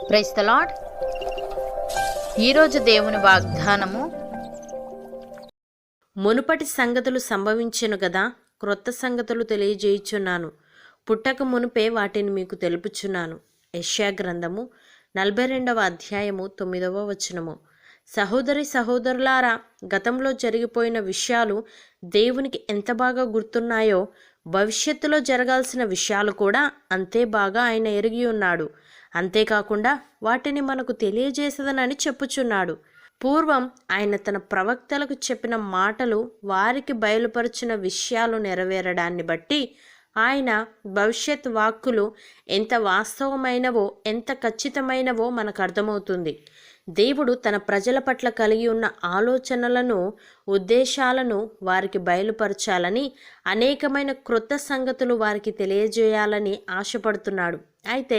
Praise the lord. ఈరోజు దేవుని వాగ్దానము, మునుపటి సంగతులు సంభవించెను గదా, క్రొత్త సంగతులు తెలియజేయుచున్నాను. పుట్టక మునుపే వాటిని మీకు తెలుపుచున్నాను. యెషయా గ్రంథము 42వ అధ్యాయము 9వ వచనము. సహోదరి సహోదరులారా, గతంలో జరిగిపోయిన విషయాలు దేవునికి ఎంత బాగా గుర్తున్నాయో, భవిష్యత్తులో జరగాల్సిన విషయాలు కూడా అంతే బాగా ఆయన ఎరిగి ఉన్నాడు. అంతేకాకుండా వాటిని మనకు తెలియజేసదనని చెప్పుచున్నాడు. పూర్వం ఆయన తన ప్రవక్తలకు చెప్పిన మాటలు, వారికి బయలుపరిచిన విషయాలు నెరవేరడాన్ని బట్టి ఆయన భవిష్యత్ వాక్కులు ఎంత వాస్తవమైనవో, ఎంత ఖచ్చితమైనవో మనకు అర్థమవుతుంది. దేవుడు తన ప్రజల పట్ల కలిగి ఉన్న ఆలోచనలను, ఉద్దేశాలను వారికి బయలుపరచాలని, అనేకమైన క్రొత్త సంగతులు వారికి తెలియజేయాలని ఆశపడుతున్నాడు. అయితే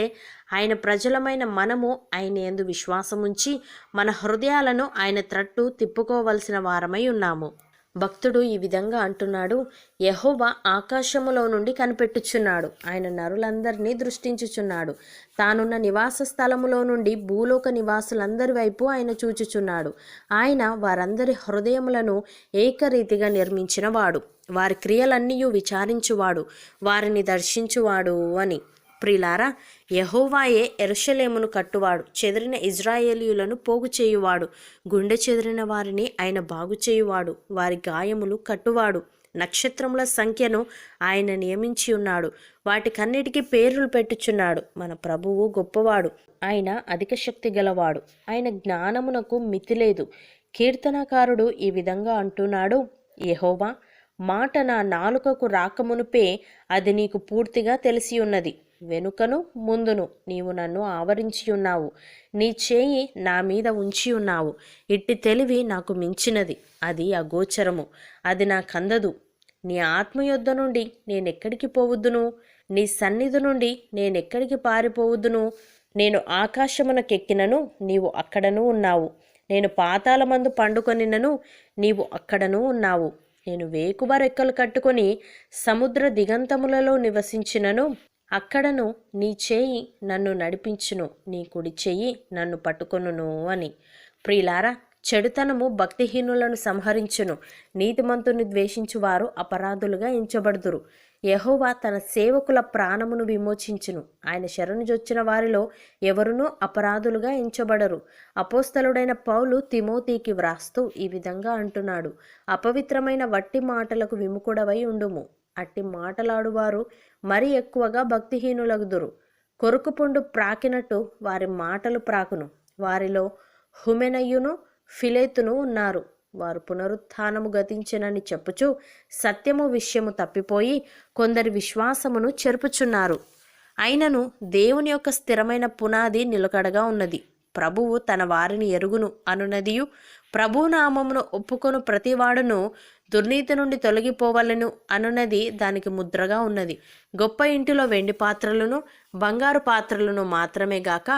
ఆయన ప్రజలమైన మనము ఆయన యందు విశ్వాసముంచి మన హృదయాలను ఆయన త్రట్టు తిప్పుకోవలసిన వారమై ఉన్నాము. భక్తుడు ఈ విధంగా అంటున్నాడు: యెహోవా ఆకాశములో నుండి కనిపెట్టుచున్నాడు, ఆయన నరులందరినీ దృష్టించుచున్నాడు. తానున్న నివాస స్థలములో నుండి భూలోక నివాసులందరి వైపు ఆయన చూచుచున్నాడు. ఆయన వారందరి హృదయములను ఏకరీతిగా నిర్మించినవాడు, వారి క్రియలన్నీ విచారించువాడు, వారిని దర్శించువాడు అని. ప్రియులారా, యెహోవాయే యెరూషలేమును కట్టువాడు, చెదిరిన ఇజ్రాయేలీయులను పోగు చేయువాడు, గుండె చెదిరిన వారిని ఆయన బాగు చేయువాడు, వారి గాయములు కట్టువాడు. నక్షత్రముల సంఖ్యను ఆయన నియమించి ఉన్నాడు, వాటికన్నిటికీ పేర్లు పెట్టుచున్నాడు. మన ప్రభువు గొప్పవాడు, ఆయన అధిక శక్తి గలవాడు, ఆయన జ్ఞానమునకు మితి లేదు. కీర్తనకారుడు ఈ విధంగా అంటున్నాడు: యెహోవా మాట నా నాలుకకు రాకమునుపే అది నీకు పూర్తిగా తెలిసి ఉన్నది. వెనుకను ముందును నీవు నన్ను ఆవరించి ఉన్నావు, నీ చేయి నా మీద ఉంచి ఉన్నావు. ఇట్టి తెలివి నాకు మించినది, అది అగోచరము, అది నాకందదు. నీ ఆత్మ యొద్ద నుండి నేనెక్కడికి పోవద్దును? నీ సన్నిధి నుండి నేనెక్కడికి పారిపోవద్దును? నేను ఆకాశమునకెక్కినను, నీవు అక్కడను ఉన్నావు. నేను పాతాళమందు పండుకొనినను, నీవు అక్కడను ఉన్నావు. నేను వేకువ రెక్కలు కట్టుకొని సముద్ర దిగంతములలో నివసించినను, అక్కడను నీ చేయి నన్ను నడిపించును, నీ కుడి చెయ్యి నన్ను పట్టుకొనును అని. ప్రియులారా, చెడుతనము భక్తిహీనులను సంహరించును, నీతిమంతుని ద్వేషించువారు అపరాధులుగా ఎంచబడుదురు. యెహోవా తన సేవకుల ప్రాణమును విమోచించును, ఆయన శరణుజొచ్చిన వారిలో ఎవరునూ అపరాధులుగా ఎంచబడరు. అపోస్తలుడైన పౌలు తిమోతికి వ్రాస్తూ ఈ విధంగా అంటున్నాడు: అపవిత్రమైన వట్టి మాటలకు విముఖుడవై ఉండుము. అట్టి మాటలాడువారు మరి ఎక్కువగా భక్తిహీనులగుదురు. కొరుకుపుండు ప్రాకినట్టు వారి మాటలు ప్రాకును. వారిలో హుమెనయును ఫిలేతును ఉన్నారు. వారు పునరుత్థానము గతించెనని చెప్పుచు సత్యము విషయము తప్పిపోయి కొందరి విశ్వాసమును చెరుపుచున్నారు. అయినను దేవుని యొక్క స్థిరమైన పునాది నిలకడగా ఉన్నది. ప్రభువు తన వారిని ఎరుగును అనునదియు, ప్రభు నామమును ఒప్పుకొను ప్రతివాడును దుర్నీతి నుండి తొలగిపోవలను అనున్నది దానికి ముద్రగా ఉన్నది. గొప్ప ఇంటిలో వెండి పాత్రలను, బంగారు పాత్రలను మాత్రమే గాక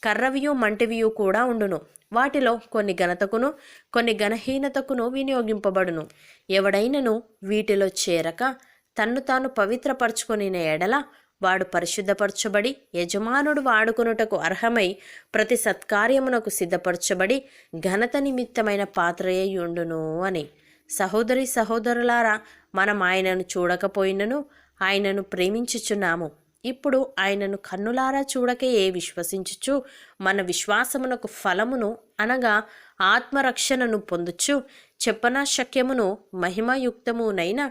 కర్రవియు మంటివియు కూడా ఉండును. వాటిలో కొన్ని ఘనతకును, కొన్ని ఘనహీనతకును వినియోగింపబడును. ఎవడైనను వీటిలో చేరక తన్ను తాను పవిత్రపరచుకొనిన ఎడల వాడు పరిశుద్ధపరచబడి యజమానుడు వాడుకొనుటకు అర్హమై ప్రతి సత్కార్యమునకు సిద్ధపరచబడి ఘనత నిమిత్తమైన పాత్రయ్యుండును అని. సహోదరి సహోదరులారా, మనం ఆయనను చూడకపోయినను ఆయనను ప్రేమించుచున్నాము. ఇప్పుడు ఆయనను కన్నులారా చూడకయే విశ్వసించుచు మన విశ్వాసమునకు ఫలమును అనగా ఆత్మరక్షణను పొందుచు చెప్పనాశక్యమును మహిమయుక్తమునైన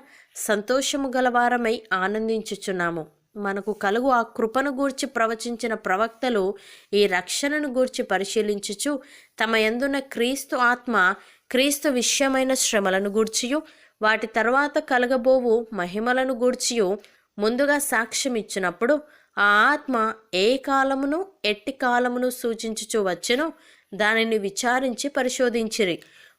సంతోషము గలవారమై ఆనందించుచున్నాము. మనకు కలుగు ఆ కృపను గూర్చి ప్రవచించిన ప్రవక్తలు ఈ రక్షణను గూర్చి పరిశీలించుచు తమ యందున్న క్రీస్తు ఆత్మ, క్రీస్తు విషయమైన శ్రమలను గూర్చియు వాటి తర్వాత కలగబోవు మహిమలను గూర్చియు ముందుగా సాక్ష్యం ఇచ్చినప్పుడు ఆ ఆత్మ ఏ కాలమును ఎట్టి కాలమును సూచించుచు వచ్చెనో దానిని విచారించి పరిశోధించిరి.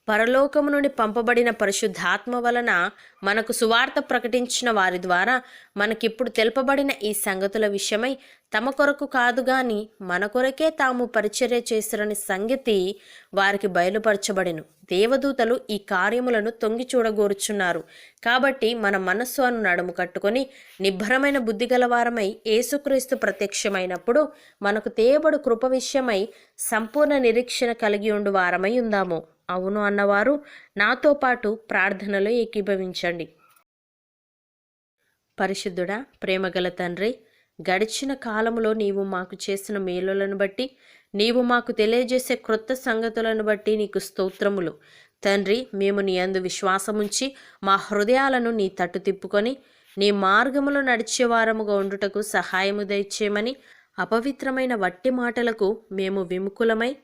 పరలోకము నుండి పంపబడిన పరిశుద్ధాత్మ వలన మనకు సువార్త ప్రకటించిన వారి ద్వారా మనకిప్పుడు తెలుపబడిన ఈ సంగతుల విషయమై తమ కొరకు కాదు గాని మన కొరకే తాము పరిచర్య చేసిరని సంగతి వారికి బయలుపరచబడెను. దేవదూతలు ఈ కార్యములను తొంగి చూడగోరుచున్నారు. కాబట్టి మన మనస్సు అను నడుము కట్టుకొని నిబ్బరమైన బుద్ధి గలవారమై యేసుక్రీస్తు ప్రత్యక్షమైనప్పుడు మనకు తేబడు కృప విషయమై సంపూర్ణ నిరీక్షణ కలిగి ఉండు వారమై ఉందాము. అవును అన్నవారు నాతో పాటు ప్రార్థనలో ఏకీభవించండి. పరిశుద్ధుడా, ప్రేమగల తండ్రి, గడిచిన కాలములో నీవు మాకు చేసిన మేలులను బట్టి, నీవు మాకు తెలియజేసే క్రొత్త సంగతులను బట్టి నీకు స్తోత్రములు. తండ్రి, మేము నీ యందు విశ్వాసముంచి మా హృదయాలను నీ తట్టు తిప్పుకొని నీ మార్గములో నడిచేవారముగా ఉండుటకు సహాయము దయచేయమని, అపవిత్రమైన వట్టి మాటలకు మేము విముఖులమై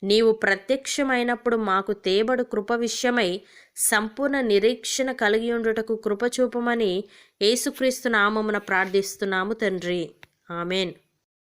నీవు ప్రత్యక్షమైనప్పుడు మాకు తేబడు కృప విషయమై సంపూర్ణ నిరీక్షణ కలిగి ఉండుటకు కృప చూపమని యేసుక్రీస్తు నామమున ప్రార్థిస్తున్నాము తండ్రి. ఆమెన్.